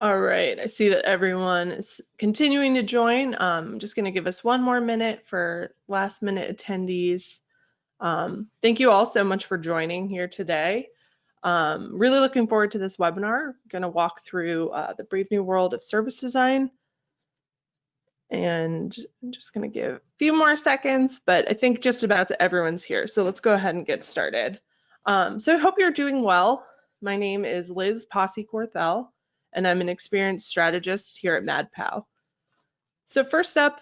All right, I see that everyone is continuing to join. I'm just going to give us one more minute for last minute attendees. Thank you all so much for joining here today. Really looking forward to this webinar. I'm going to walk through the brave new world of service design. And I'm just going to give a few more seconds, but I think just about everyone's here. So let's go ahead and get started. So I hope you're doing well. My name is Liz Possee Corthell, and I'm an experienced strategist here at Mad Pow. So first up,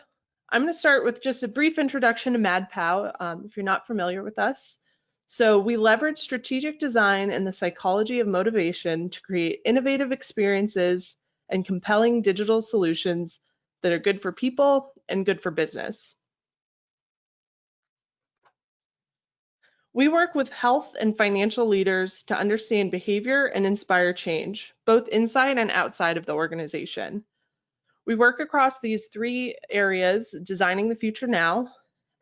I'm going to start with just a brief introduction to Mad Pow, if you're not familiar with us. So we leverage strategic design and the psychology of motivation to create innovative experiences and compelling digital solutions that are good for people and good for business. We work with health and financial leaders to understand behavior and inspire change, both inside and outside of the organization. We work across these three areas, designing the future now,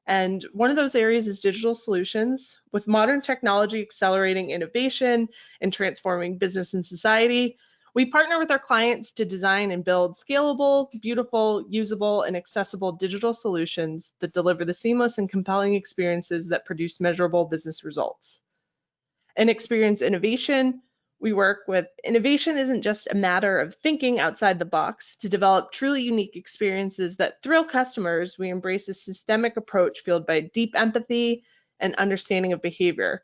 and one of those areas is digital solutions. With modern technology accelerating innovation and transforming business and society, we partner with our clients to design and build scalable, beautiful, usable, and accessible digital solutions that deliver the seamless and compelling experiences that produce measurable business results. In Experience Innovation, we work with innovation isn't just a matter of thinking outside the box. To develop truly unique experiences that thrill customers, we embrace a systemic approach fueled by deep empathy and understanding of behavior,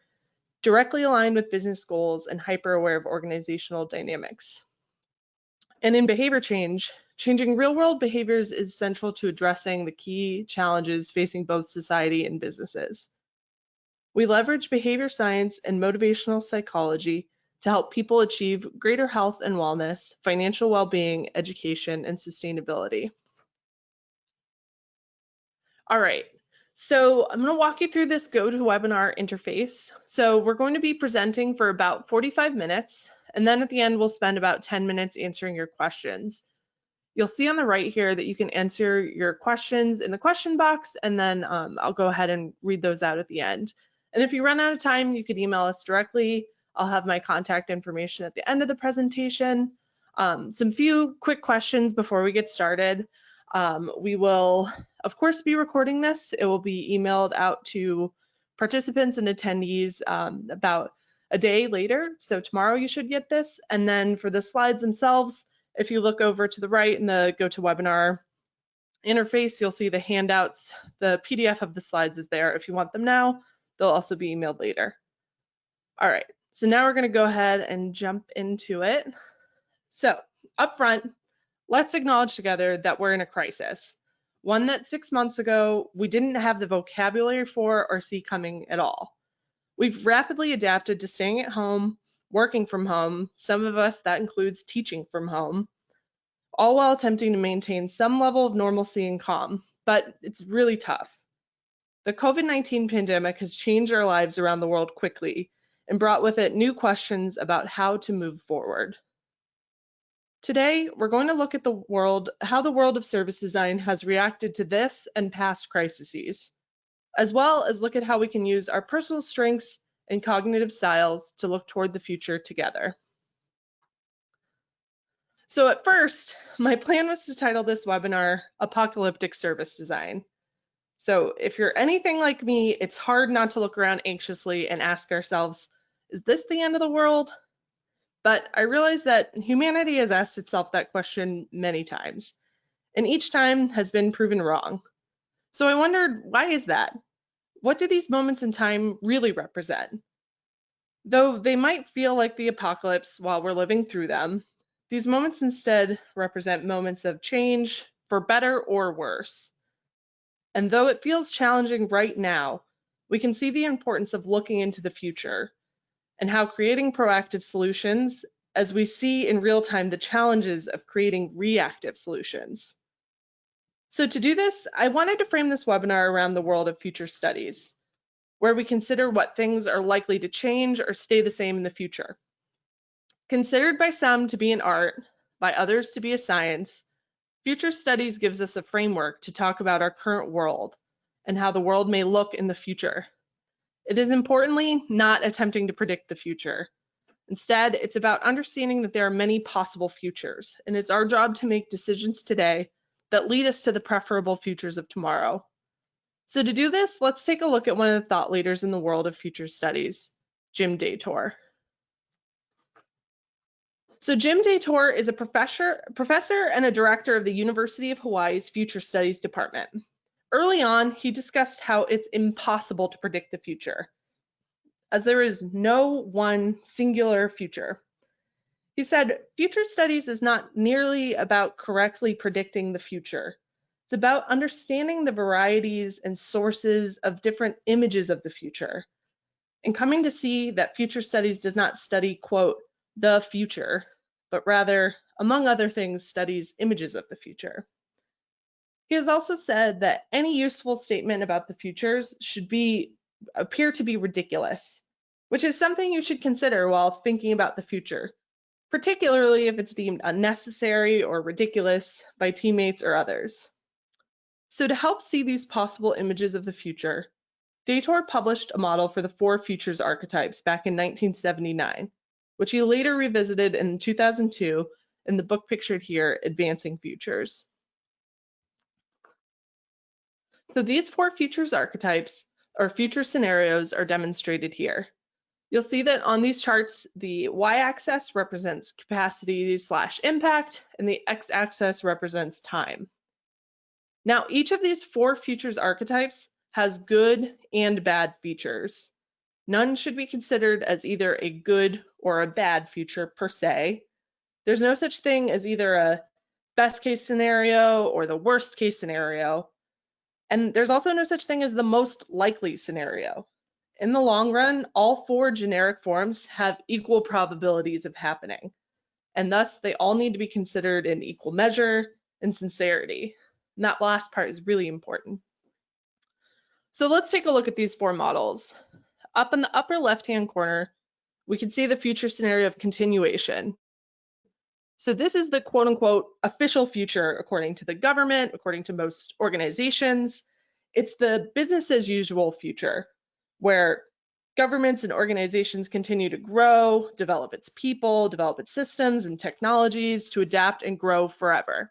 directly aligned with business goals and hyper-aware of organizational dynamics. And in behavior change, changing real-world behaviors is central to addressing the key challenges facing both society and businesses. We leverage behavior science and motivational psychology to help people achieve greater health and wellness, financial well-being, education, and sustainability. All right, so I'm going to walk you through this GoToWebinar interface. So we're going to be presenting for about 45 minutes, and then at the end, we'll spend about 10 minutes answering your questions. You'll see on the right here that you can answer your questions in the question box, and then I'll go ahead and read those out at the end. And if you run out of time, you could email us directly. I'll have my contact information at the end of the presentation. Some few quick questions before we get started. We will, of course, be recording this. It will be emailed out to participants and attendees about a day later. So tomorrow you should get this. And then for the slides themselves, if you look over to the right in the GoToWebinar interface, you'll see the handouts. The PDF of the slides is there. If you want them now, they'll also be emailed later. All right, so now we're going to go ahead and jump into it. So up front, let's acknowledge together that we're in a crisis, one that 6 months ago we didn't have the vocabulary for or see coming at all. We've rapidly adapted to staying at home, working from home, some of us that includes teaching from home, all while attempting to maintain some level of normalcy and calm, but it's really tough. The COVID-19 pandemic has changed our lives around the world quickly and brought with it new questions about how to move forward. Today, we're going to look at how the world of service design has reacted to this and past crises, as well as look at how we can use our personal strengths and cognitive styles to look toward the future together. So at first, my plan was to title this webinar Apocalyptic Service Design. So if you're anything like me, it's hard not to look around anxiously and ask ourselves, is this the end of the world? But I realized that humanity has asked itself that question many times, and each time has been proven wrong. So I wondered, why is that? What do these moments in time really represent? Though they might feel like the apocalypse while we're living through them, these moments instead represent moments of change for better or worse. And though it feels challenging right now, we can see the importance of looking into the future and how creating proactive solutions as we see in real time the challenges of creating reactive solutions. So to do this, I wanted to frame this webinar around the world of future studies, where we consider what things are likely to change or stay the same in the future. Considered by some to be an art, by others to be a science, future studies gives us a framework to talk about our current world and how the world may look in the future. It is importantly not attempting to predict the future. Instead, it's about understanding that there are many possible futures, and it's our job to make decisions today that lead us to the preferable futures of tomorrow. So to do this, let's take a look at one of the thought leaders in the world of future studies, Jim Dator. So Jim Dator is a professor and a director of the University of Hawaii's Future Studies Department. Early on, he discussed how it's impossible to predict the future, as there is no one singular future. He said, future studies is not nearly about correctly predicting the future. It's about understanding the varieties and sources of different images of the future, and coming to see that future studies does not study, quote, the future, but rather, among other things, studies images of the future. He has also said that any useful statement about the futures should appear to be ridiculous, which is something you should consider while thinking about the future, particularly if it's deemed unnecessary or ridiculous by teammates or others. So to help see these possible images of the future, Dator published a model for the 4 futures archetypes back in 1979, which he later revisited in 2002 in the book pictured here, Advancing Futures. So these 4 futures archetypes, or future scenarios, are demonstrated here. You'll see that on these charts, the y-axis represents capacity/impact, and the x-axis represents time. Now, each of these 4 futures archetypes has good and bad features. None should be considered as either a good or a bad future per se. There's no such thing as either a best case scenario or the worst case scenario. And there's also no such thing as the most likely scenario. In the long run, all 4 generic forms have equal probabilities of happening, and thus they all need to be considered in equal measure and sincerity. And that last part is really important. So let's take a look at these 4 models. Up in the upper left-hand corner, we can see the future scenario of continuation. So this is the quote-unquote official future according to the government, according to most organizations. It's the business as usual future, where governments and organizations continue to grow, develop its people, develop its systems and technologies to adapt and grow forever.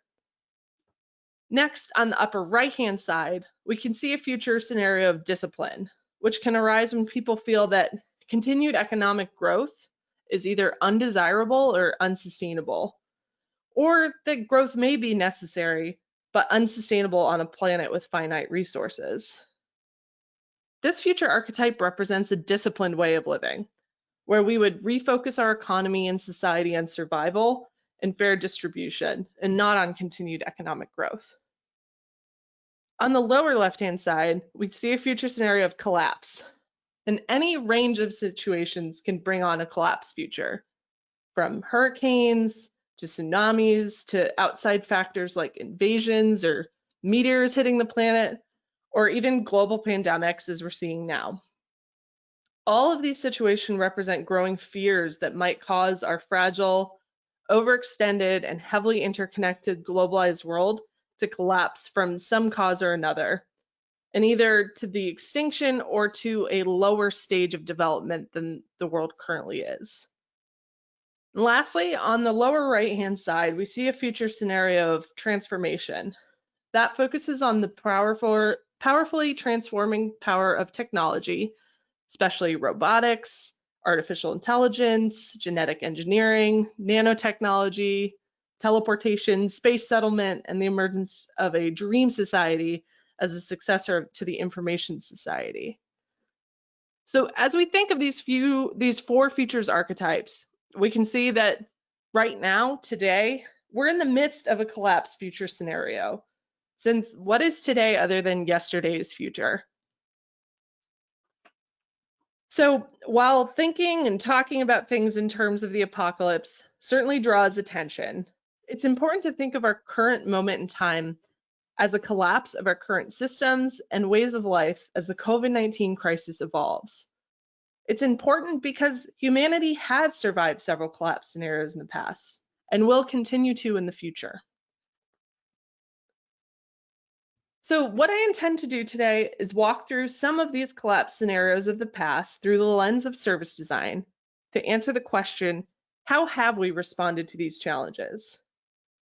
Next, on the upper right-hand side, we can see a future scenario of discipline, which can arise when people feel that continued economic growth is either undesirable or unsustainable, or that growth may be necessary but unsustainable on a planet with finite resources. This future archetype represents a disciplined way of living, where we would refocus our economy and society on survival and fair distribution, and not on continued economic growth. On the lower left-hand side, we see a future scenario of collapse, and any range of situations can bring on a collapse future, from hurricanes to tsunamis to outside factors like invasions or meteors hitting the planet, or even global pandemics as we're seeing now. All of these situations represent growing fears that might cause our fragile, overextended, and heavily interconnected globalized world to collapse from some cause or another, and either to the extinction or to a lower stage of development than the world currently is. And lastly, on the lower right-hand side, we see a future scenario of transformation that focuses on the powerfully transforming power of technology, especially robotics, artificial intelligence, genetic engineering, nanotechnology, teleportation, space settlement, and the emergence of a dream society as a successor to the information society. So as we think of these 4 futures archetypes, we can see that right now, today, we're in the midst of a collapse future scenario, since what is today other than yesterday's future? So while thinking and talking about things in terms of the apocalypse certainly draws attention, it's important to think of our current moment in time as a collapse of our current systems and ways of life as the COVID-19 crisis evolves. It's important because humanity has survived several collapse scenarios in the past and will continue to in the future. So what I intend to do today is walk through some of these collapse scenarios of the past through the lens of service design to answer the question, how have we responded to these challenges?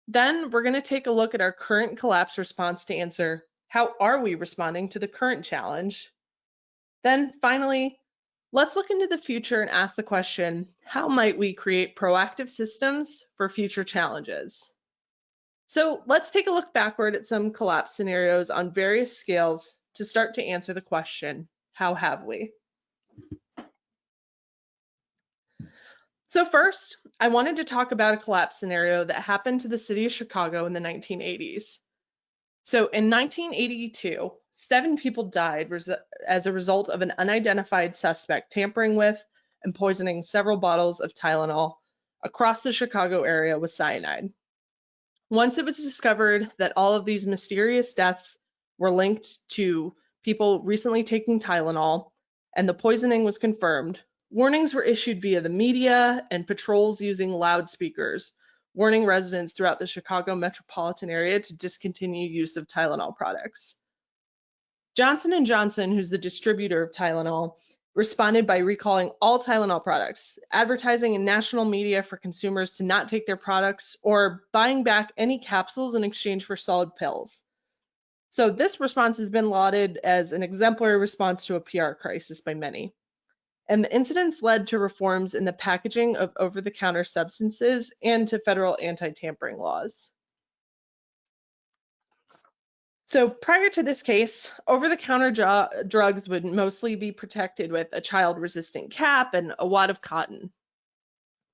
Then we're going to take a look at our current collapse response to answer, how are we responding to the current challenge? Then finally, let's look into the future and ask the question, how might we create proactive systems for future challenges? So let's take a look backward at some collapse scenarios on various scales to start to answer the question, how have we? So first, I wanted to talk about a collapse scenario that happened to the city of Chicago in the 1980s. So in 1982, 7 people died as a result of an unidentified suspect tampering with and poisoning several bottles of Tylenol across the Chicago area with cyanide. Once it was discovered that all of these mysterious deaths were linked to people recently taking Tylenol and the poisoning was confirmed, warnings were issued via the media and patrols using loudspeakers, warning residents throughout the Chicago metropolitan area to discontinue use of Tylenol products. Johnson & Johnson, who's the distributor of Tylenol, responded by recalling all Tylenol products, advertising in national media for consumers to not take their products, or buying back any capsules in exchange for solid pills. So this response has been lauded as an exemplary response to a PR crisis by many. And the incidents led to reforms in the packaging of over-the-counter substances and to federal anti-tampering laws. So prior to this case, over-the-counter drugs would mostly be protected with a child-resistant cap and a wad of cotton.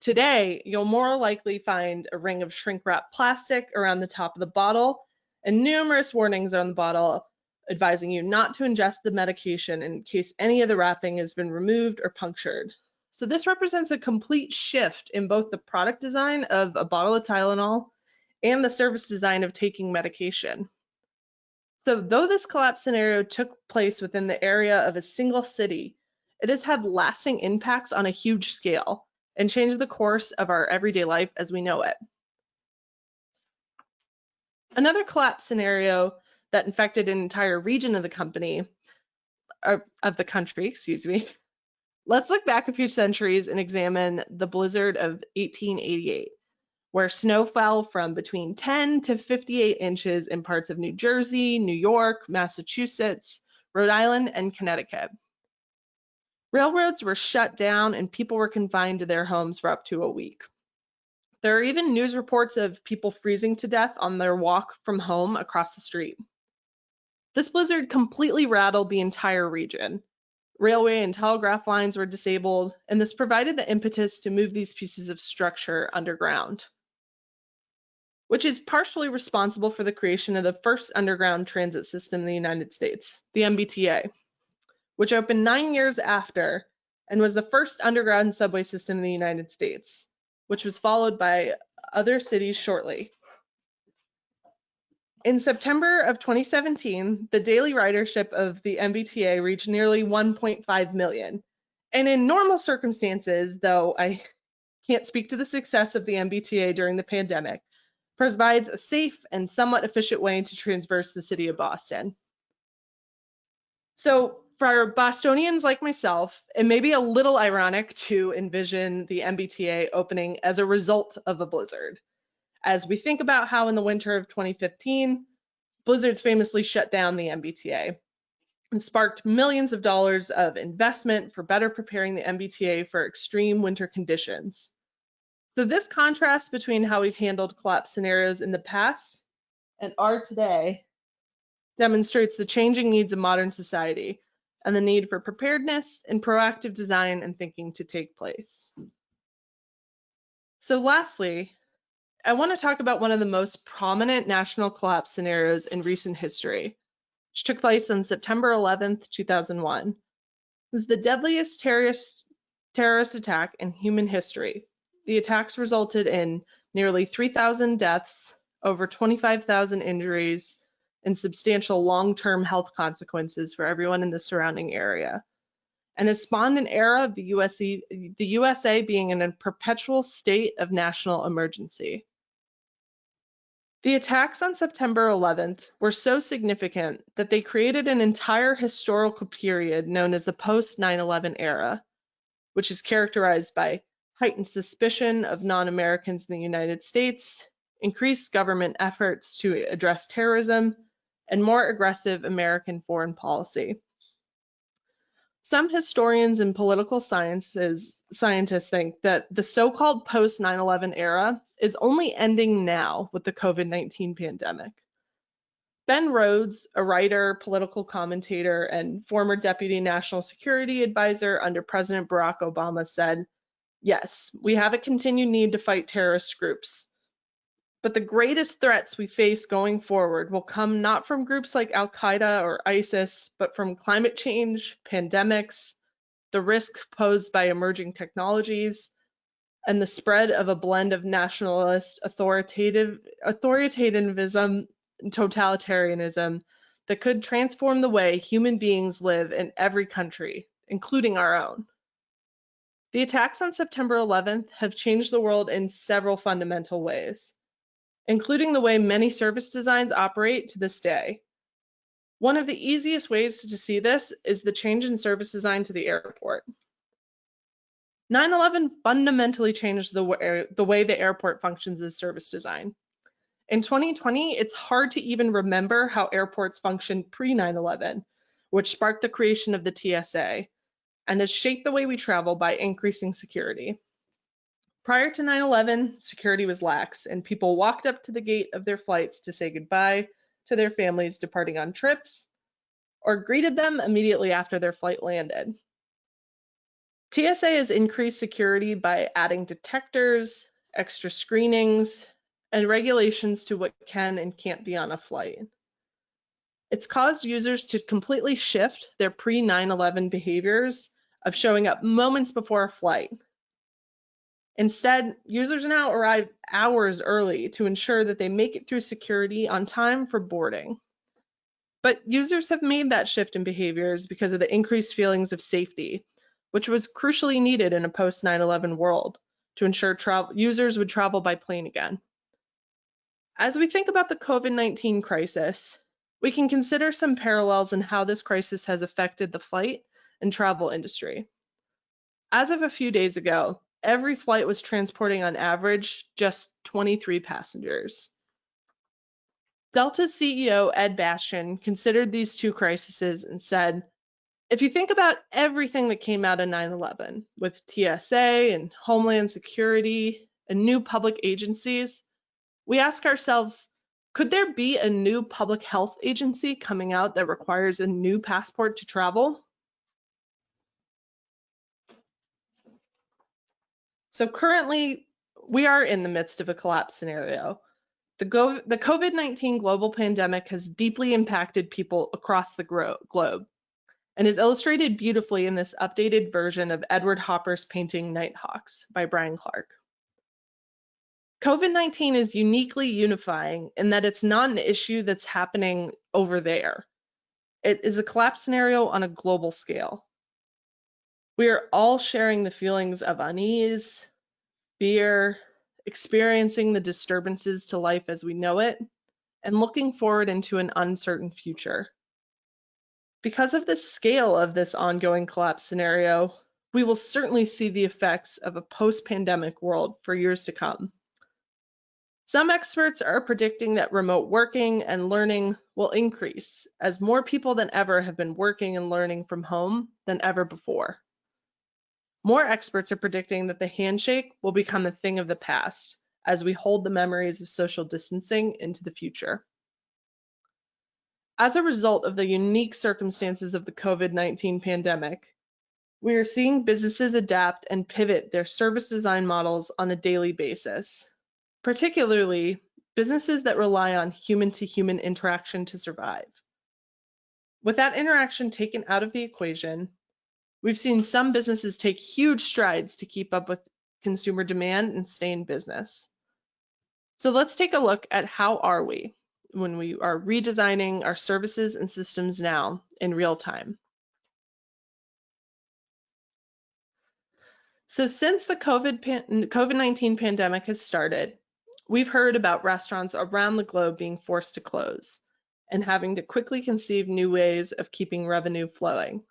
Today, you'll more likely find a ring of shrink-wrapped plastic around the top of the bottle and numerous warnings on the bottle advising you not to ingest the medication in case any of the wrapping has been removed or punctured. So this represents a complete shift in both the product design of a bottle of Tylenol and the service design of taking medication. So though this collapse scenario took place within the area of a single city, it has had lasting impacts on a huge scale and changed the course of our everyday life as we know it. Another collapse scenario that infected an entire region of the country. Let's look back a few centuries and examine the blizzard of 1888. Where snow fell from between 10 to 58 inches in parts of New Jersey, New York, Massachusetts, Rhode Island, and Connecticut. Railroads were shut down and people were confined to their homes for up to a week. There are even news reports of people freezing to death on their walk from home across the street. This blizzard completely rattled the entire region. Railway and telegraph lines were disabled, and this provided the impetus to move these pieces of structure underground, which is partially responsible for the creation of the first underground transit system in the United States, the MBTA, which opened 9 years after and was the first underground subway system in the United States, which was followed by other cities shortly. In September of 2017, the daily ridership of the MBTA reached nearly 1.5 million. And in normal circumstances, though I can't speak to the success of the MBTA during the pandemic, provides a safe and somewhat efficient way to traverse the city of Boston. So for Bostonians like myself, it may be a little ironic to envision the MBTA opening as a result of a blizzard, as we think about how in the winter of 2015, blizzards famously shut down the MBTA and sparked millions of dollars of investment for better preparing the MBTA for extreme winter conditions. So this contrast between how we've handled collapse scenarios in the past and are today demonstrates the changing needs of modern society and the need for preparedness and proactive design and thinking to take place. So lastly, I want to talk about one of the most prominent national collapse scenarios in recent history, which took place on September 11th, 2001. It was the deadliest terrorist attack in human history. The attacks resulted in nearly 3,000 deaths, over 25,000 injuries, and substantial long-term health consequences for everyone in the surrounding area, and has spawned an era of the USA being in a perpetual state of national emergency. The attacks on September 11th were so significant that they created an entire historical period known as the post-9/11 era. which is characterized by heightened suspicion of non-Americans in the United States, increased government efforts to address terrorism, and more aggressive American foreign policy. Some historians and political scientists think that the so-called post-9/11 era is only ending now with the COVID-19 pandemic. Ben Rhodes, a writer, political commentator, and former Deputy National Security Advisor under President Barack Obama said, "Yes, we have a continued need to fight terrorist groups. But the greatest threats we face going forward will come not from groups like Al-Qaeda or ISIS, but from climate change, pandemics, the risk posed by emerging technologies, and the spread of a blend of nationalist authoritarianism and totalitarianism that could transform the way human beings live in every country, including our own." The attacks on September 11th have changed the world in several fundamental ways, including the way many service designs operate to this day. One of the easiest ways to see this is the change in service design to the airport. 9/11 fundamentally changed the way the airport functions as service design. In 2020, it's hard to even remember how airports functioned pre-9/11, which sparked the creation of the TSA, and has shaped the way we travel by increasing security. Prior to 9/11, security was lax, and people walked up to the gate of their flights to say goodbye to their families departing on trips, or greeted them immediately after their flight landed. TSA has increased security by adding detectors, extra screenings, and regulations to what can and can't be on a flight. It's caused users to completely shift their pre-9/11 behaviors of showing up moments before a flight. Instead, users now arrive hours early to ensure that they make it through security on time for boarding. But users have made that shift in behaviors because of the increased feelings of safety, which was crucially needed in a post-9/11 world to ensure users would travel by plane again. As we think about the COVID-19 crisis, we can consider some parallels in how this crisis has affected the flight and travel industry. As of a few days ago, every flight was transporting on average just 23 passengers. Delta's CEO Ed Bastian considered these two crises and said, "If you think about everything that came out of 9/11 with TSA and Homeland Security and new public agencies, we ask ourselves, could there be a new public health agency coming out that requires a new passport to travel?" So currently, we are in the midst of a collapse scenario. The COVID-19 global pandemic has deeply impacted people across the globe and is illustrated beautifully in this updated version of Edward Hopper's painting Nighthawks by Brian Clark. COVID-19 is uniquely unifying in that it's not an issue that's happening over there. It is a collapse scenario on a global scale. We are all sharing the feelings of unease, fear, experiencing the disturbances to life as we know it, and looking forward into an uncertain future. Because of the scale of this ongoing collapse scenario, we will certainly see the effects of a post-pandemic world for years to come. Some experts are predicting that remote working and learning will increase as more people than ever have been working and learning from home than ever before. More experts are predicting that the handshake will become a thing of the past as we hold the memories of social distancing into the future. As a result of the unique circumstances of the COVID-19 pandemic, we are seeing businesses adapt and pivot their service design models on a daily basis, particularly businesses that rely on human-to-human interaction to survive. With that interaction taken out of the equation, we've seen some businesses take huge strides to keep up with consumer demand and stay in business. So let's take a look at how are we when we are redesigning our services and systems now in real time. So since the COVID-19 pandemic has started, we've heard about restaurants around the globe being forced to close and having to quickly conceive new ways of keeping revenue flowing.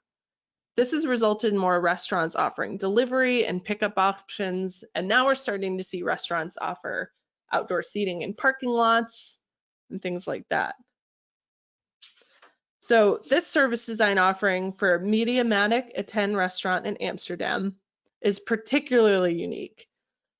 This has resulted in more restaurants offering delivery and pickup options, and now we're starting to see restaurants offer outdoor seating in parking lots and things like that. So this service design offering for Mediamatic, a 10 restaurant in Amsterdam, is particularly unique.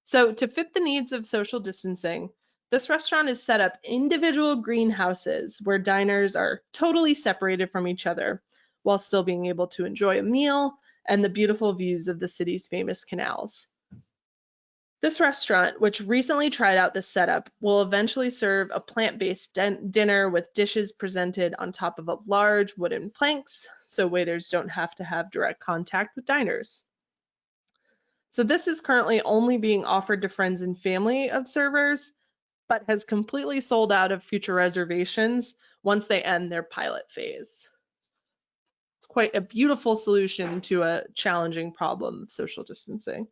So to fit the needs of social distancing, this restaurant is set up individual greenhouses where diners are totally separated from each other while still being able to enjoy a meal and the beautiful views of the city's famous canals. This restaurant, which recently tried out this setup, will eventually serve a plant-based dinner with dishes presented on top of large wooden planks, so waiters don't have to have direct contact with diners. So this is currently only being offered to friends and family of servers, but has completely sold out of future reservations once they end their pilot phase. It's quite a beautiful solution to a challenging problem of social distancing.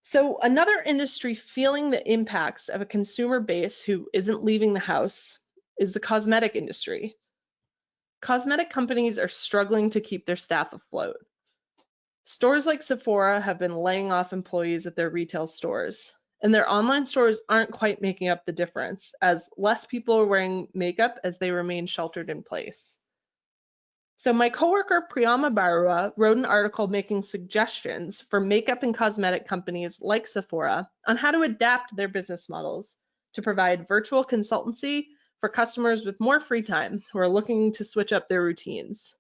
So another industry feeling the impacts of a consumer base who isn't leaving the house is the cosmetic industry. Cosmetic companies are struggling to keep their staff afloat. Stores like Sephora have been laying off employees at their retail stores, and their online stores aren't quite making up the difference, as less people are wearing makeup as they remain sheltered in place. So my coworker Priyama Barua wrote an article making suggestions for makeup and cosmetic companies like Sephora on how to adapt their business models to provide virtual consultancy for customers with more free time who are looking to switch up their routines.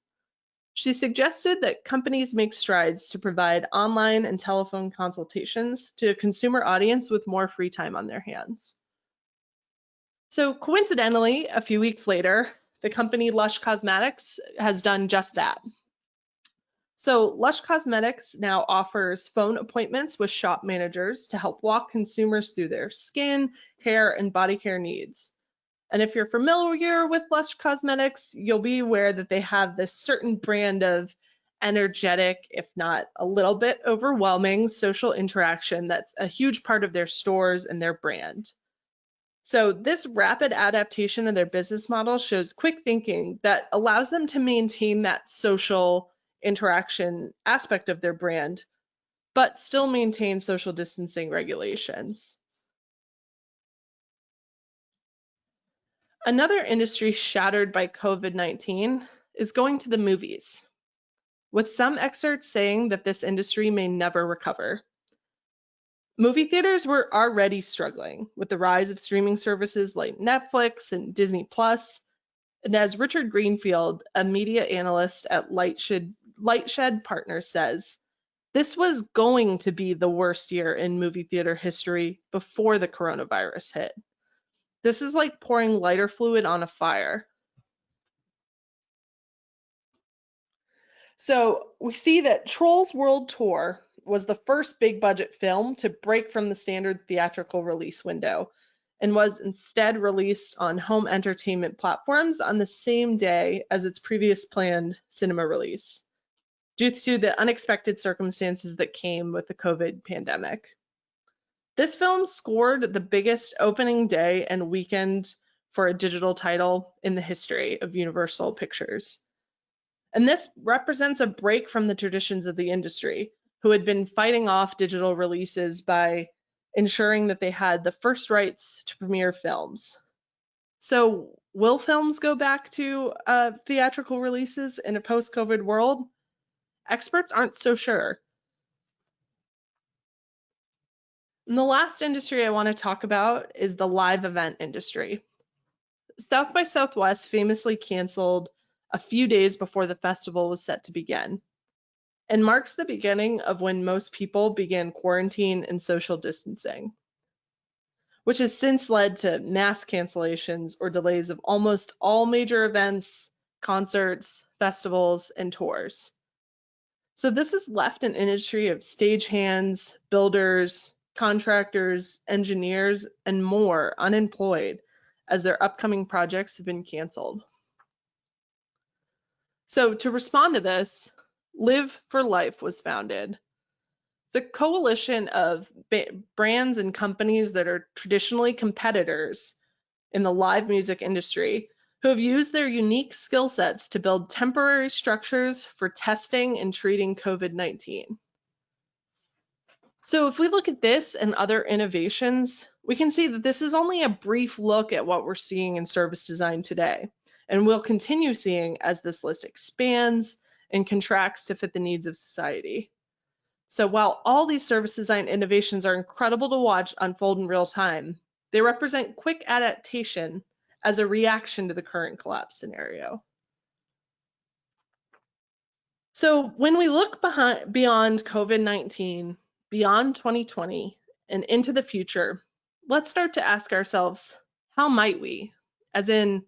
She suggested that companies make strides to provide online and telephone consultations to a consumer audience with more free time on their hands. So coincidentally, a few weeks later, the company Lush Cosmetics has done just that. So Lush Cosmetics now offers phone appointments with shop managers to help walk consumers through their skin, hair, and body care needs. And if you're familiar with Lush Cosmetics, you'll be aware that they have this certain brand of energetic, if not a little bit overwhelming, social interaction that's a huge part of their stores and their brand. So this rapid adaptation of their business model shows quick thinking that allows them to maintain that social interaction aspect of their brand, but still maintain social distancing regulations. Another industry shattered by COVID-19 is going to the movies, with some experts saying that this industry may never recover. Movie theaters were already struggling with the rise of streaming services like Netflix and Disney Plus. And as Richard Greenfield, a media analyst at Lightshed Partners says, this was going to be the worst year in movie theater history before the coronavirus hit. This is like pouring lighter fluid on a fire. So we see that Trolls World Tour was the first big budget film to break from the standard theatrical release window and was instead released on home entertainment platforms on the same day as its previous planned cinema release, due to the unexpected circumstances that came with the COVID pandemic. This film scored the biggest opening day and weekend for a digital title in the history of Universal Pictures. And this represents a break from the traditions of the industry, who had been fighting off digital releases by ensuring that they had the first rights to premiere films. So will films go back to theatrical releases in a post-COVID world? Experts aren't so sure. And the last industry I want to talk about is the live event industry. South by Southwest famously canceled a few days before the festival was set to begin, and marks the beginning of when most people began quarantine and social distancing, which has since led to mass cancellations or delays of almost all major events, concerts, festivals, and tours. So this has left an industry of stagehands, builders, contractors, engineers, and more unemployed as their upcoming projects have been canceled. So to respond to this, Live for Life was founded. It's a coalition of brands and companies that are traditionally competitors in the live music industry who have used their unique skill sets to build temporary structures for testing and treating COVID-19. So if we look at this and other innovations, we can see that this is only a brief look at what we're seeing in service design today, and we'll continue seeing as this list expands and contracts to fit the needs of society. So while all these service design innovations are incredible to watch unfold in real time, they represent quick adaptation as a reaction to the current collapse scenario. So when we look beyond COVID-19, beyond 2020, and into the future, let's start to ask ourselves, how might we? As in,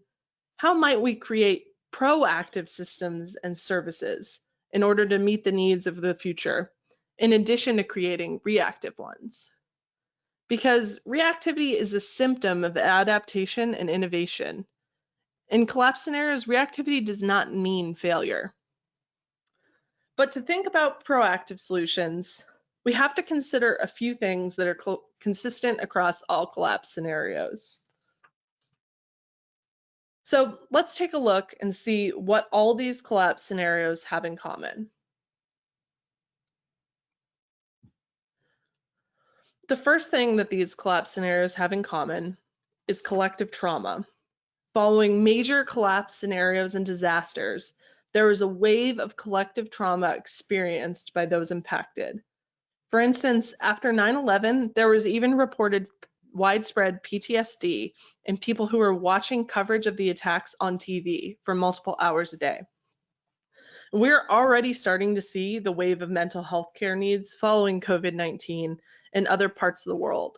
how might we create proactive systems and services in order to meet the needs of the future, in addition to creating reactive ones? Because reactivity is a symptom of adaptation and innovation. In collapse scenarios, reactivity does not mean failure. But to think about proactive solutions, we have to consider a few things that are consistent across all collapse scenarios. So let's take a look and see what all these collapse scenarios have in common. The first thing that these collapse scenarios have in common is collective trauma. Following major collapse scenarios and disasters, there was a wave of collective trauma experienced by those impacted. For instance, after 9/11, there was even reported widespread PTSD in people who were watching coverage of the attacks on TV for multiple hours a day. We're already starting to see the wave of mental health care needs following COVID-19 in other parts of the world.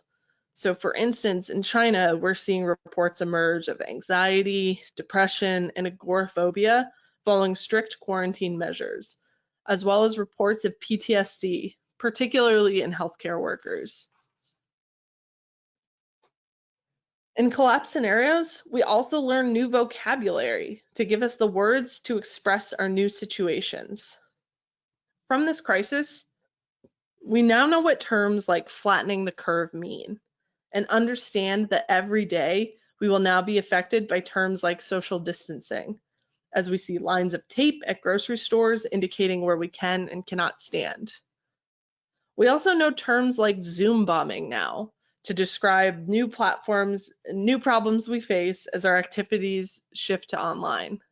So for instance, in China, we're seeing reports emerge of anxiety, depression, and agoraphobia following strict quarantine measures, as well as reports of PTSD, particularly in healthcare workers. In collapse scenarios, we also learn new vocabulary to give us the words to express our new situations. From this crisis, we now know what terms like flattening the curve mean, and understand that every day we will now be affected by terms like social distancing, as we see lines of tape at grocery stores indicating where we can and cannot stand. We also know terms like Zoom bombing now to describe new platforms and new problems we face as our activities shift to online.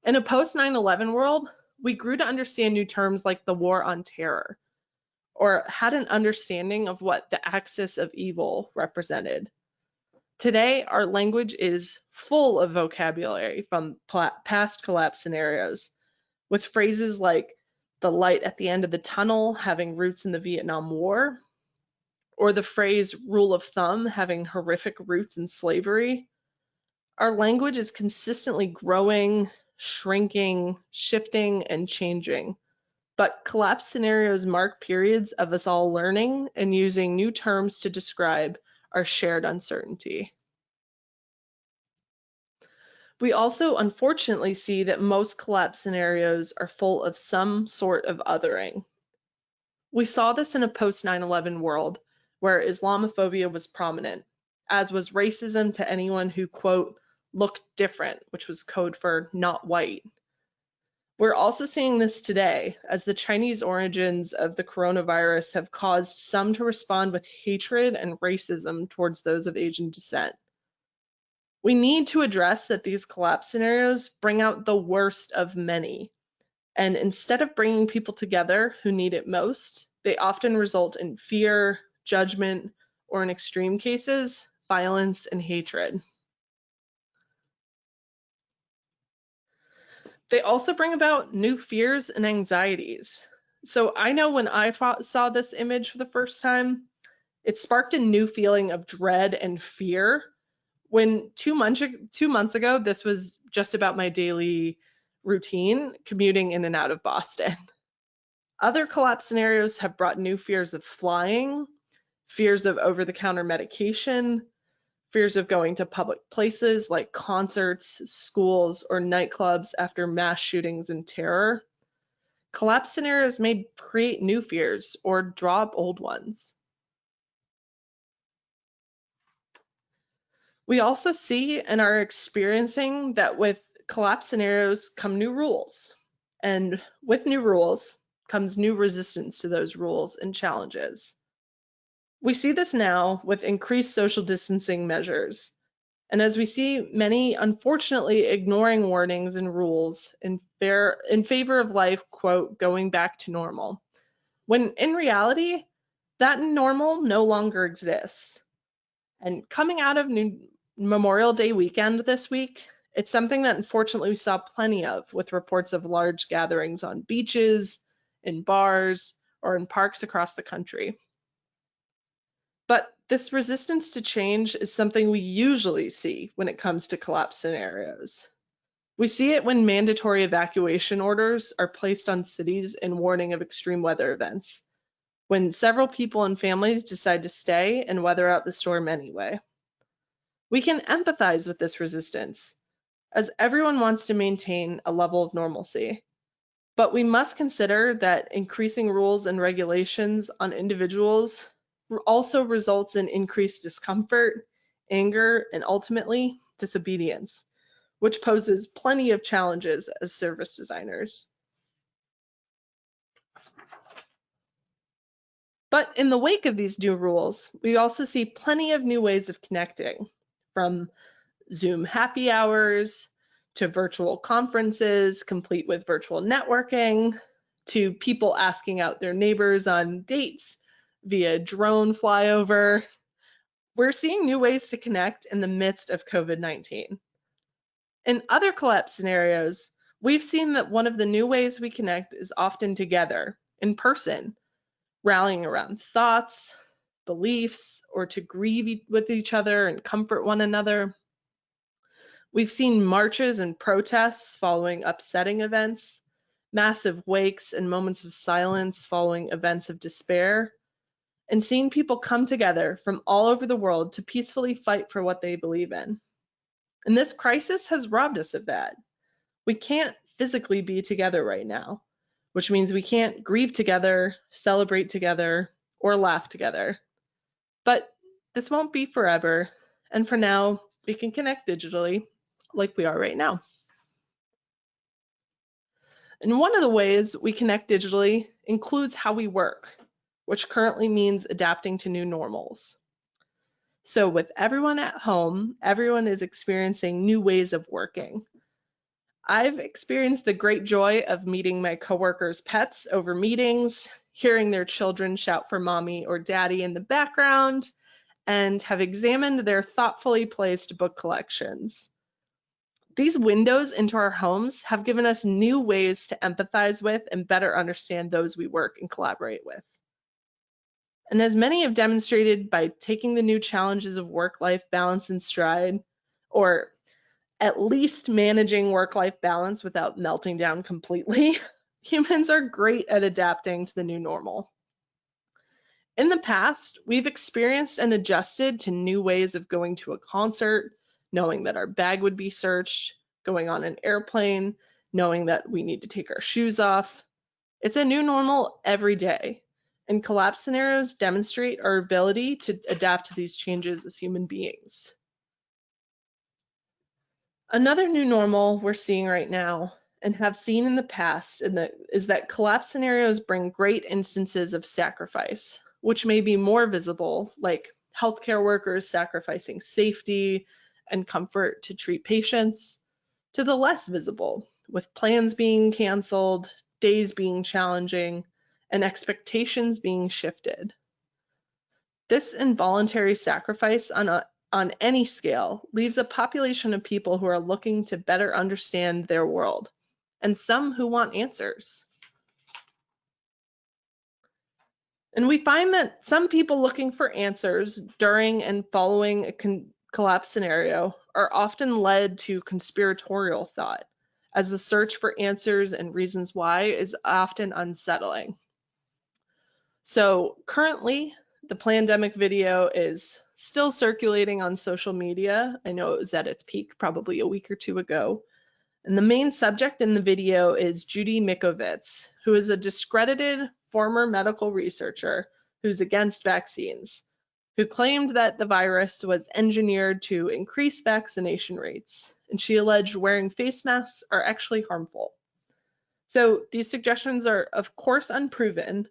In a post 9/11 world, we grew to understand new terms like the war on terror, or had an understanding of what the axis of evil represented. Today, our language is full of vocabulary from past collapse scenarios, with phrases like the light at the end of the tunnel having roots in the Vietnam War, or the phrase rule of thumb having horrific roots in slavery. Our language is consistently growing, shrinking, shifting, and changing. But collapse scenarios mark periods of us all learning and using new terms to describe our shared uncertainty. We also unfortunately see that most collapse scenarios are full of some sort of othering. We saw this in a post 9/11 world where Islamophobia was prominent, as was racism to anyone who, quote, looked different, which was code for not white. We're also seeing this today as the Chinese origins of the coronavirus have caused some to respond with hatred and racism towards those of Asian descent. We need to address that these collapse scenarios bring out the worst of many, and instead of bringing people together who need it most, they often result in fear, judgment, or in extreme cases, violence and hatred. They also bring about new fears and anxieties. So I know when I saw this image for the first time, it sparked a new feeling of dread and fear when 2 months ago, this was just about my daily routine, commuting in and out of Boston. Other collapse scenarios have brought new fears of flying, fears of over-the-counter medication, fears of going to public places like concerts, schools, or nightclubs after mass shootings and terror. Collapse scenarios may create new fears or drop old ones. We also see and are experiencing that with collapse scenarios come new rules. And with new rules comes new resistance to those rules and challenges. We see this now with increased social distancing measures. And as we see many unfortunately ignoring warnings and rules in favor of life, quote, going back to normal, when in reality, that normal no longer exists. And coming out of Memorial Day weekend this week, it's something that unfortunately we saw plenty of with reports of large gatherings on beaches, in bars, or in parks across the country. But this resistance to change is something we usually see when it comes to collapse scenarios. We see it when mandatory evacuation orders are placed on cities in warning of extreme weather events, when several people and families decide to stay and weather out the storm anyway. We can empathize with this resistance, as everyone wants to maintain a level of normalcy. But we must consider that increasing rules and regulations on individuals also results in increased discomfort, anger, and ultimately disobedience, which poses plenty of challenges as service designers. But in the wake of these new rules, we also see plenty of new ways of connecting, from Zoom happy hours to virtual conferences complete with virtual networking, to people asking out their neighbors on dates via drone flyover. We're seeing new ways to connect in the midst of COVID-19. In other collapse scenarios, we've seen that one of the new ways we connect is often together, in person, rallying around thoughts, beliefs, or to grieve with each other and comfort one another. We've seen marches and protests following upsetting events, massive wakes and moments of silence following events of despair, and seen people come together from all over the world to peacefully fight for what they believe in. And this crisis has robbed us of that. We can't physically be together right now, which means we can't grieve together, celebrate together, or laugh together. But this won't be forever, and for now, we can connect digitally like we are right now. And one of the ways we connect digitally includes how we work, which currently means adapting to new normals. So with everyone at home, everyone is experiencing new ways of working. I've experienced the great joy of meeting my coworkers' pets over meetings, hearing their children shout for mommy or daddy in the background, and have examined their thoughtfully placed book collections. These windows into our homes have given us new ways to empathize with and better understand those we work and collaborate with. And as many have demonstrated by taking the new challenges of work-life balance in stride, or at least managing work-life balance without melting down completely, humans are great at adapting to the new normal. In the past, we've experienced and adjusted to new ways of going to a concert, knowing that our bag would be searched, going on an airplane, knowing that we need to take our shoes off. It's a new normal every day, and collapse scenarios demonstrate our ability to adapt to these changes as human beings. Another new normal we're seeing right now and have seen in the past is that collapse scenarios bring great instances of sacrifice, which may be more visible, like healthcare workers sacrificing safety and comfort to treat patients, to the less visible, with plans being canceled, days being challenging, and expectations being shifted. This involuntary sacrifice on any scale leaves a population of people who are looking to better understand their world, and some who want answers. And we find that some people looking for answers during and following a collapse scenario are often led to conspiratorial thought, as the search for answers and reasons why is often unsettling. So currently, the Plandemic video is still circulating on social media. I know it was at its peak probably a week or two ago. And the main subject in the video is Judy Mikovits, who is a discredited former medical researcher who's against vaccines. who claimed that the virus was engineered to increase vaccination rates, and she alleged wearing face masks are actually harmful. So these suggestions are, of course, unproven,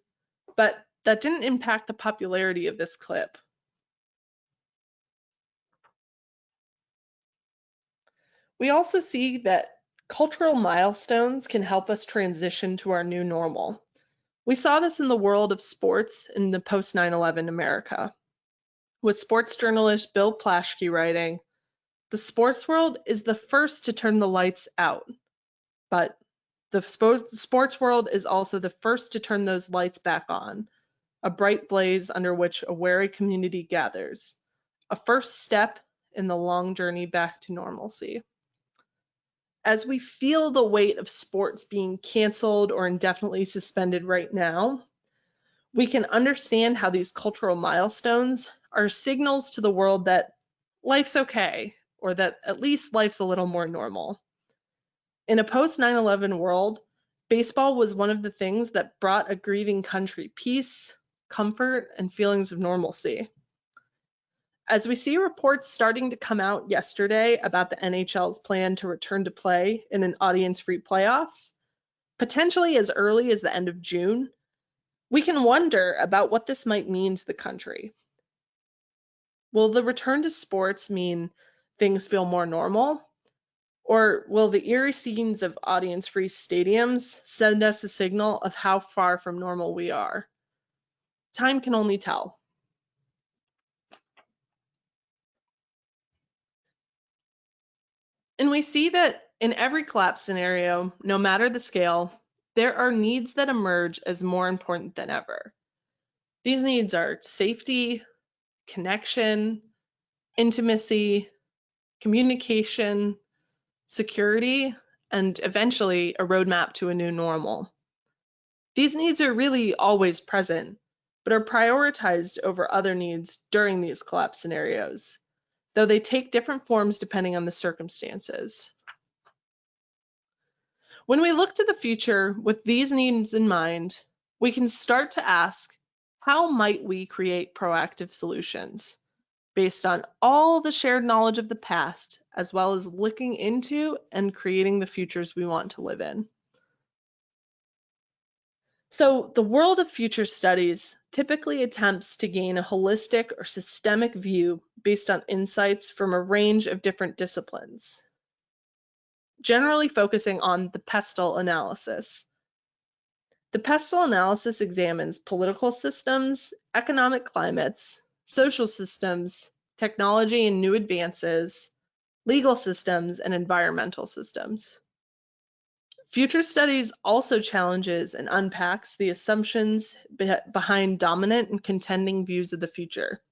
but that didn't impact the popularity of this clip. We also see that cultural milestones can help us transition to our new normal. We saw this in the world of sports in the post 9/11 America, with sports journalist Bill Plaschke writing, "The sports world is the first to turn the lights out, but the sports world is also the first to turn those lights back on, a bright blaze under which a wary community gathers, a first step in the long journey back to normalcy." As we feel the weight of sports being canceled or indefinitely suspended right now, we can understand how these cultural milestones are signals to the world that life's okay, or that at least life's a little more normal. In a post 9/11 world, baseball was one of the things that brought a grieving country peace, comfort, and feelings of normalcy. As we see reports starting to come out yesterday about the NHL's plan to return to play in an audience-free playoffs, potentially as early as the end of June, we can wonder about what this might mean to the country. Will the return to sports mean things feel more normal? Or will the eerie scenes of audience-free stadiums send us a signal of how far from normal we are? Time can only tell. And we see that in every collapse scenario, no matter the scale, there are needs that emerge as more important than ever. These needs are safety, connection, intimacy, communication, security, and eventually a roadmap to a new normal. These needs are really always present, but are prioritized over other needs during these collapse scenarios, though they take different forms depending on the circumstances. When we look to the future with these needs in mind, we can start to ask, how might we create proactive solutions based on all the shared knowledge of the past, as well as looking into and creating the futures we want to live in? So the world of future studies typically attempts to gain a holistic or systemic view based on insights from a range of different disciplines, generally focusing on the pestle analysis. The pestle analysis examines political systems, economic climates, social systems, technology and new advances, legal systems, and environmental systems. Future studies also challenges and unpacks the assumptions behind dominant and contending views of the future.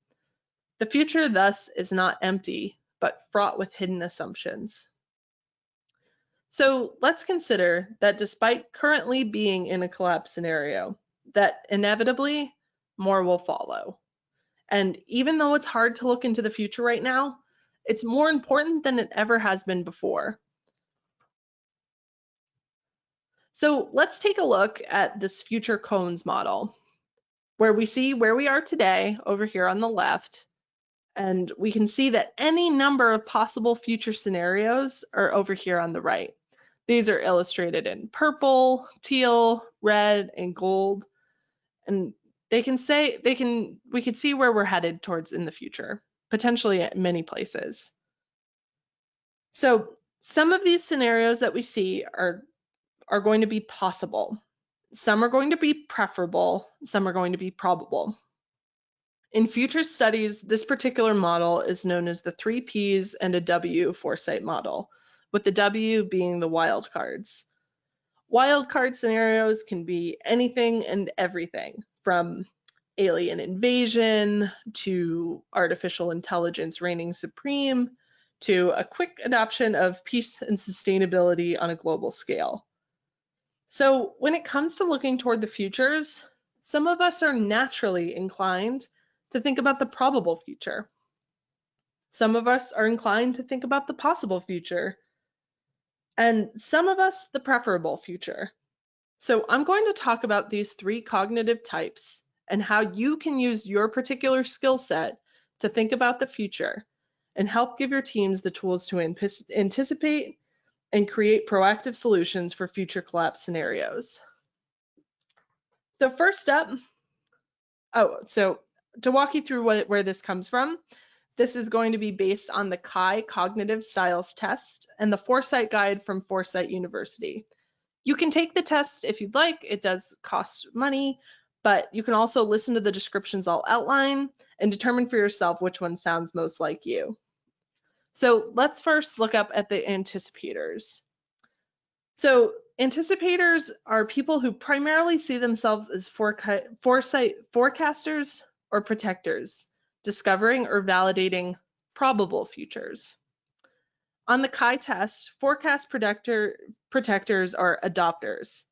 The future, thus, is not empty, but fraught with hidden assumptions. So let's consider that despite currently being in a collapse scenario, that inevitably more will follow. And even though it's hard to look into the future right now, it's more important than it ever has been before. So let's take a look at this future cones model, where we see where we are today over here on the left, and we can see that any number of possible future scenarios are over here on the right. These are illustrated in purple, teal, red, and gold, and we can see where we're headed towards in the future, potentially at many places. So some of these scenarios that we see are going to be possible. Some are going to be preferable, some are going to be probable. In future studies, this particular model is known as the 3 Ps and a W foresight model, with the W being the wildcards. Wildcard scenarios can be anything and everything, from alien invasion to artificial intelligence reigning supreme to a quick adoption of peace and sustainability on a global scale. So when it comes to looking toward the futures, some of us are naturally inclined to think about the probable future. Some of us are inclined to think about the possible future, and some of us the preferable future. So I'm going to talk about these 3 cognitive types and how you can use your particular skill set to think about the future and help give your teams the tools to anticipate and create proactive solutions for future collapse scenarios. So first up, so to walk you through where this comes from, this is going to be based on the CHI Cognitive Styles Test and the Foresight Guide from Foresight University. You can take the test if you'd like. It does cost money, but you can also listen to the descriptions I'll outline and determine for yourself which one sounds most like you. So let's first look up at the anticipators. So anticipators are people who primarily see themselves as foresight forecasters or protectors, discovering or validating probable futures. On the CHI test, forecast protectors are adopters.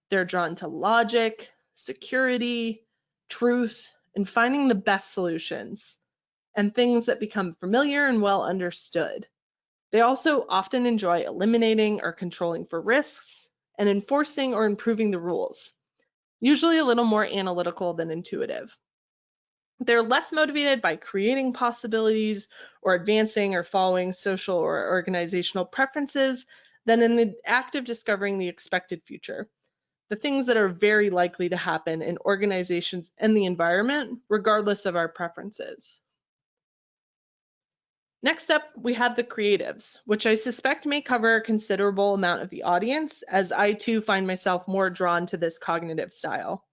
They're drawn to logic, security, truth, and finding the best solutions, and things that become familiar and well understood. They also often enjoy eliminating or controlling for risks and enforcing or improving the rules, usually a little more analytical than intuitive. They're less motivated by creating possibilities or advancing or following social or organizational preferences than in the act of discovering the expected future, the things that are very likely to happen in organizations and the environment, regardless of our preferences. Next up, we have the creatives, which I suspect may cover a considerable amount of the audience, as I too find myself more drawn to this cognitive style.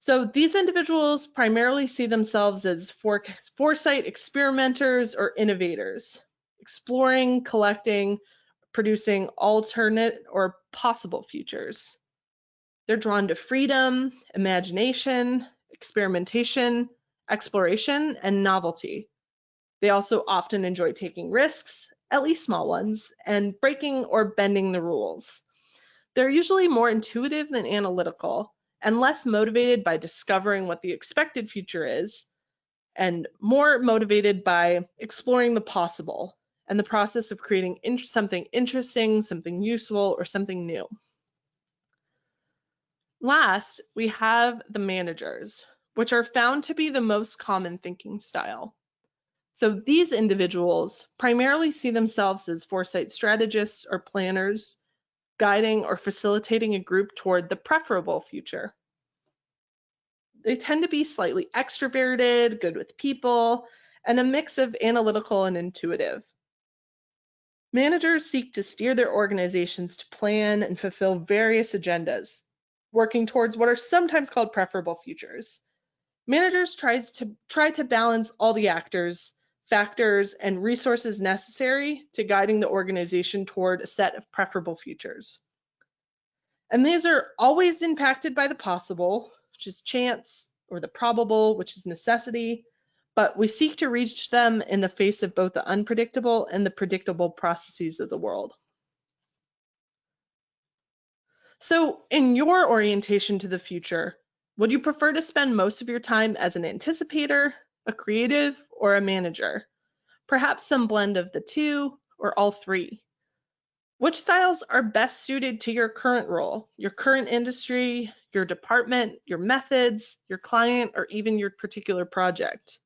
So these individuals primarily see themselves as foresight experimenters or innovators, exploring, collecting, producing alternate or possible futures. They're drawn to freedom, imagination, experimentation, exploration, and novelty. They also often enjoy taking risks, at least small ones, and breaking or bending the rules. They're usually more intuitive than analytical, and less motivated by discovering what the expected future is, and more motivated by exploring the possible and the process of creating something interesting, something useful, or something new. Last, we have the managers, which are found to be the most common thinking style. So these individuals primarily see themselves as foresight strategists or planners, guiding or facilitating a group toward the preferable future. They tend to be slightly extroverted, good with people, and a mix of analytical and intuitive. Managers seek to steer their organizations to plan and fulfill various agendas, working towards what are sometimes called preferable futures. Managers try to balance all the actors, factors, and resources necessary to guiding the organization toward a set of preferable futures. And these are always impacted by the possible, which is chance, or the probable, which is necessity, but we seek to reach them in the face of both the unpredictable and the predictable processes of the world. So in your orientation to the future, would you prefer to spend most of your time as an anticipator, a creative, or a manager? Perhaps some blend of the two, or all three. Which styles are best suited to your current role, your current industry, your department, your methods, your client, or even your particular project?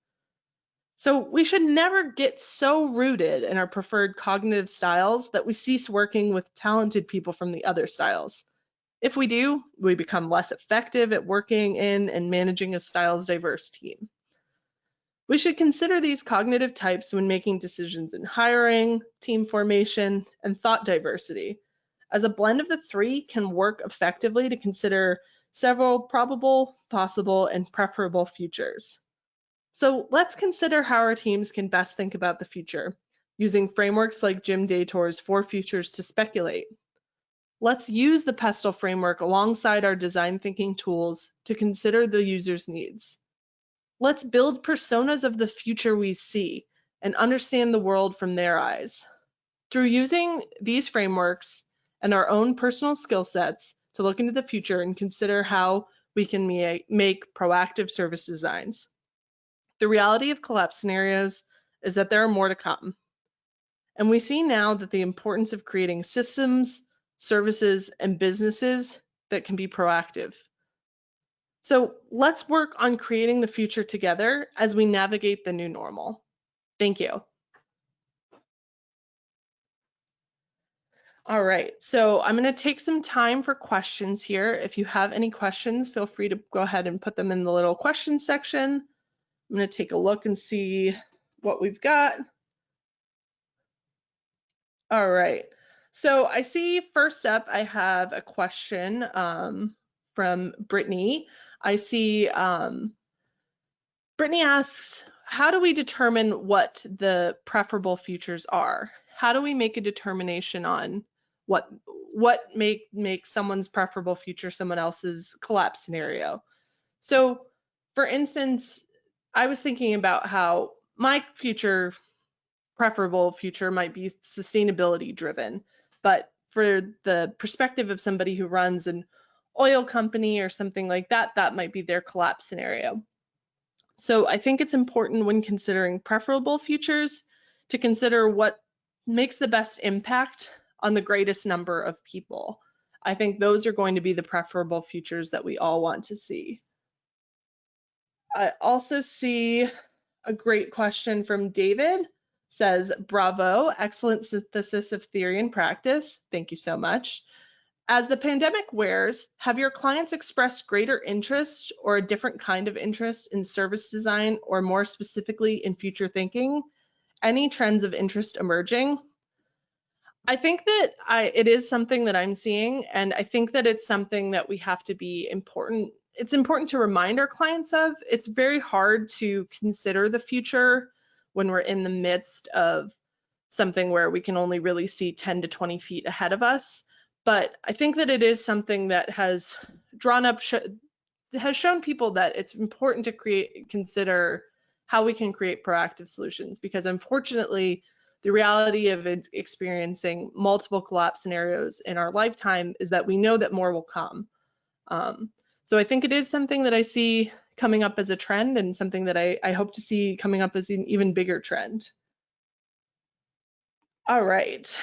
So we should never get so rooted in our preferred cognitive styles that we cease working with talented people from the other styles. If we do, we become less effective at working in and managing a styles diverse team. We should consider these cognitive types when making decisions in hiring, team formation, and thought diversity, as a blend of the three can work effectively to consider several probable, possible, and preferable futures. So let's consider how our teams can best think about the future, using frameworks like Jim Dator's 4 Futures to Speculate. Let's use the PESTLE framework alongside our design thinking tools to consider the user's needs. Let's build personas of the future we see and understand the world from their eyes. Through using these frameworks and our own personal skill sets to look into the future and consider how we can make proactive service designs. The reality of collapse scenarios is that there are more to come. And we see now that the importance of creating systems, services, and businesses that can be proactive. So let's work on creating the future together as we navigate the new normal. Thank you. All right, so I'm going to take some time for questions here. If you have any questions, feel free to go ahead and put them in the little question section. I'm going to take a look and see what we've got. All right, so I see first up I have a question from Brittany. I see Brittany asks, how do we determine what the preferable futures are? How do we make a determination on what makes someone's preferable future someone else's collapse scenario? So, for instance, I was thinking about how my preferable future might be sustainability driven, but for the perspective of somebody who runs an oil company or something like that, that might be their collapse scenario. So I think it's important when considering preferable futures to consider what makes the best impact on the greatest number of people. I think those are going to be the preferable futures that we all want to see. I also see a great question from David. Says, bravo, excellent synthesis of theory and practice. Thank you so much. As the pandemic wears, have your clients expressed greater interest or a different kind of interest in service design, or more specifically in future thinking? Any trends of interest emerging? I think that it is something that I'm seeing, and I think that it's something that we have to be important. It's important to remind our clients of. It's very hard to consider the future when we're in the midst of something where we can only really see 10 to 20 feet ahead of us. But I think that it is something that has has shown people that it's important to consider how we can create proactive solutions, because unfortunately, the reality of experiencing multiple collapse scenarios in our lifetime is that we know that more will come. So I think it is something that I see coming up as a trend, and something that I hope to see coming up as an even bigger trend. All right.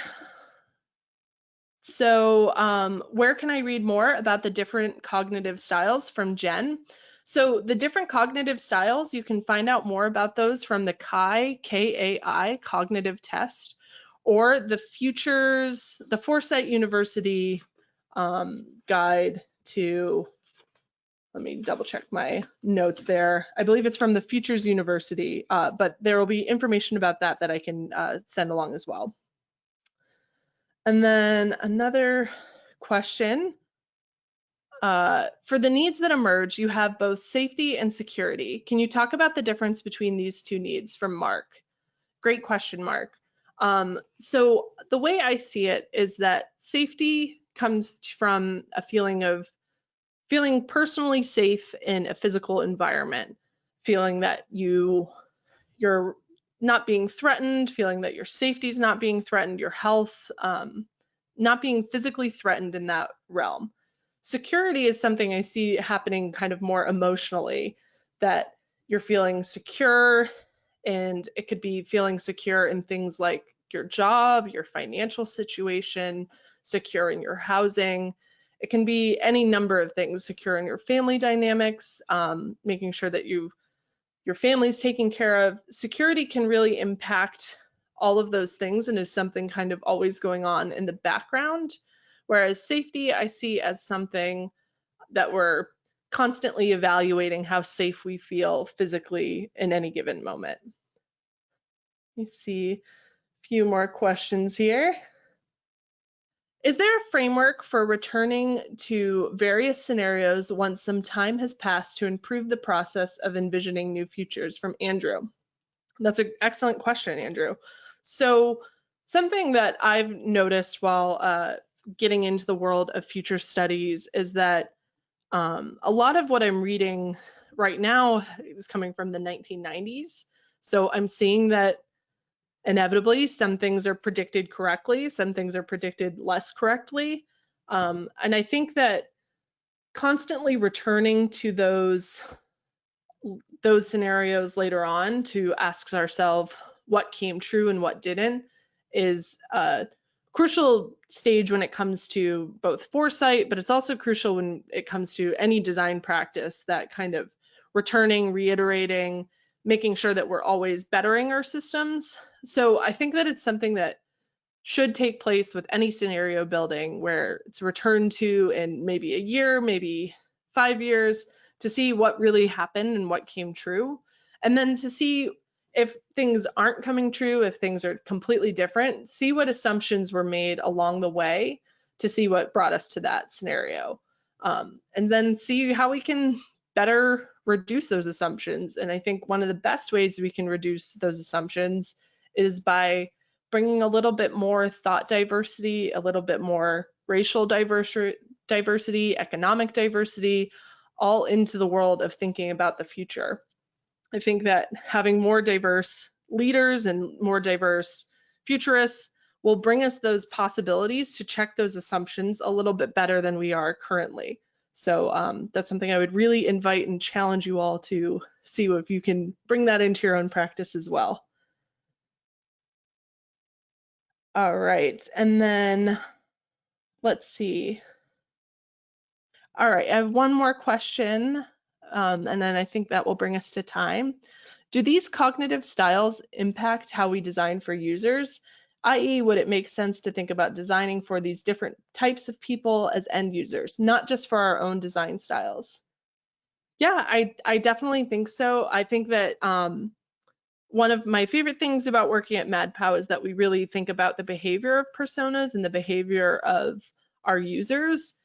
So where can I read more about the different cognitive styles? From Jen. So the different cognitive styles, you can find out more about those from the K-A-I cognitive test, or the Foresight University guide to, let me double check my notes there. I believe it's from the Futures University, but there will be information about that I can send along as well. And then another question. For the needs that emerge, you have both safety and security. Can you talk about the difference between these two needs? From Mark. Great question, Mark. So the way I see it is that safety comes from a feeling of feeling personally safe in a physical environment, feeling that you're not being threatened, feeling that your safety is not being threatened, your health, not being physically threatened in that realm. Security is something I see happening kind of more emotionally, that you're feeling secure, and it could be feeling secure in things like your job, your financial situation, secure in your housing. It can be any number of things, secure in your family dynamics, making sure that your family's taken care of. Security can really impact all of those things and is something kind of always going on in the background. Whereas safety, I see as something that we're constantly evaluating how safe we feel physically in any given moment. Let me see a few more questions here. Is there a framework for returning to various scenarios once some time has passed to improve the process of envisioning new futures? From Andrew. That's an excellent question, Andrew. So something that I've noticed while getting into the world of future studies is that a lot of what I'm reading right now is coming from the 1990s. So I'm seeing that inevitably some things are predicted correctly, some things are predicted less correctly. And I think that constantly returning to those scenarios later on to ask ourselves what came true and what didn't is crucial stage when it comes to both foresight, but it's also crucial when it comes to any design practice, that kind of returning, reiterating, making sure that we're always bettering our systems. So I think that it's something that should take place with any scenario building, where it's returned to in maybe a year, maybe 5 years, to see what really happened and what came true. And then to see if things aren't coming true, if things are completely different, see what assumptions were made along the way to see what brought us to that scenario. And then see how we can better reduce those assumptions. And I think one of the best ways we can reduce those assumptions is by bringing a little bit more thought diversity, a little bit more racial diversity, economic diversity, all into the world of thinking about the future. I think that having more diverse leaders and more diverse futurists will bring us those possibilities to check those assumptions a little bit better than we are currently. So that's something I would really invite and challenge you all to see if you can bring that into your own practice as well. All right, and then let's see. All right, I have one more question, and then I think that will bring us to time. Do these cognitive styles impact how we design for users? i.e., would it make sense to think about designing for these different types of people as end users, not just for our own design styles? Yeah, I definitely think so. I think that one of my favorite things about working at Mad Pow is that we really think about the behavior of personas and the behavior of our users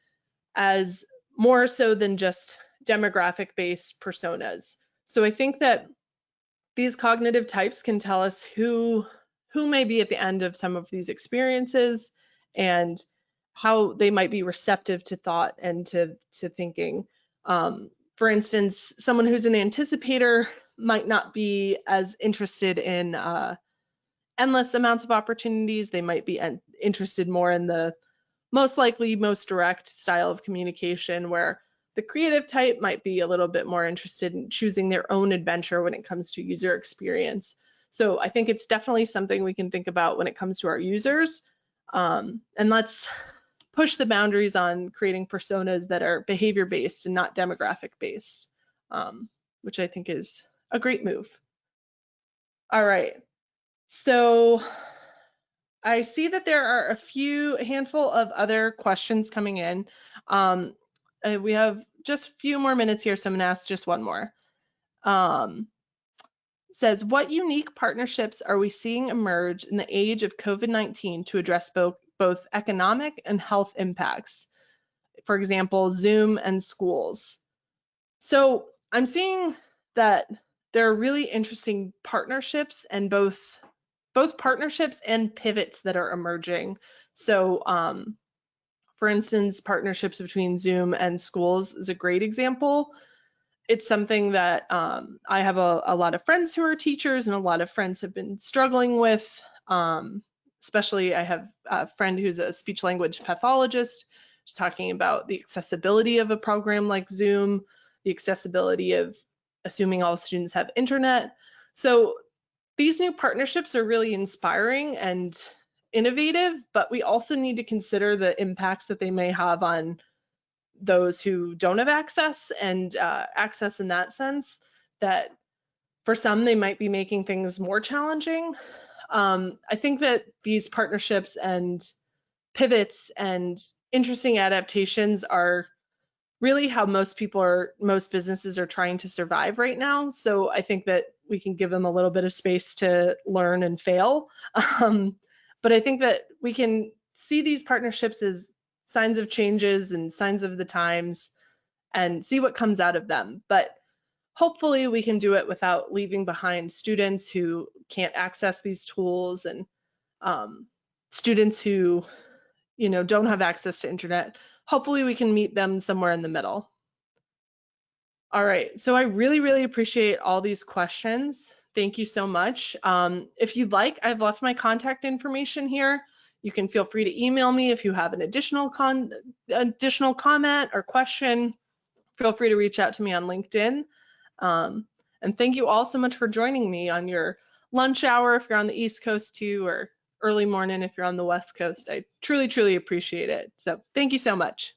as more so than just demographic-based personas. So I think that these cognitive types can tell us who may be at the end of some of these experiences and how they might be receptive to thought and to thinking. For instance, someone who's an anticipator might not be as interested in endless amounts of opportunities. They might be interested more in the most likely, most direct style of communication, where the creative type might be a little bit more interested in choosing their own adventure when it comes to user experience. So I think it's definitely something we can think about when it comes to our users. And let's push the boundaries on creating personas that are behavior-based and not demographic-based, which I think is a great move. All right, so I see that there are a handful of other questions coming in. We have just a few more minutes here, so I'm going to ask just one more. It says, what unique partnerships are we seeing emerge in the age of COVID-19 to address both economic and health impacts? For example, Zoom and schools. So I'm seeing that there are really interesting partnerships, and both partnerships and pivots that are emerging. So for instance, partnerships between Zoom and schools is a great example. It's something that I have a lot of friends who are teachers, and a lot of friends have been struggling with. Especially I have a friend who's a speech language pathologist, who's talking about the accessibility of a program like Zoom, the accessibility of assuming all students have internet. So these new partnerships are really inspiring and innovative, but we also need to consider the impacts that they may have on those who don't have access, and access in that sense, that for some they might be making things more challenging. I think that these partnerships and pivots and interesting adaptations are really how most businesses are trying to survive right now. So I think that we can give them a little bit of space to learn and fail. But I think that we can see these partnerships as signs of changes and signs of the times and see what comes out of them. But hopefully we can do it without leaving behind students who can't access these tools, and students who don't have access to internet. Hopefully we can meet them somewhere in the middle. All right, so I really, really appreciate all these questions. Thank you so much. If you'd like, I've left my contact information here. You can feel free to email me if you have an additional comment or question. Feel free to reach out to me on LinkedIn. And thank you all so much for joining me on your lunch hour if you're on the East Coast too, or early morning if you're on the West Coast. I truly, truly appreciate it. So thank you so much.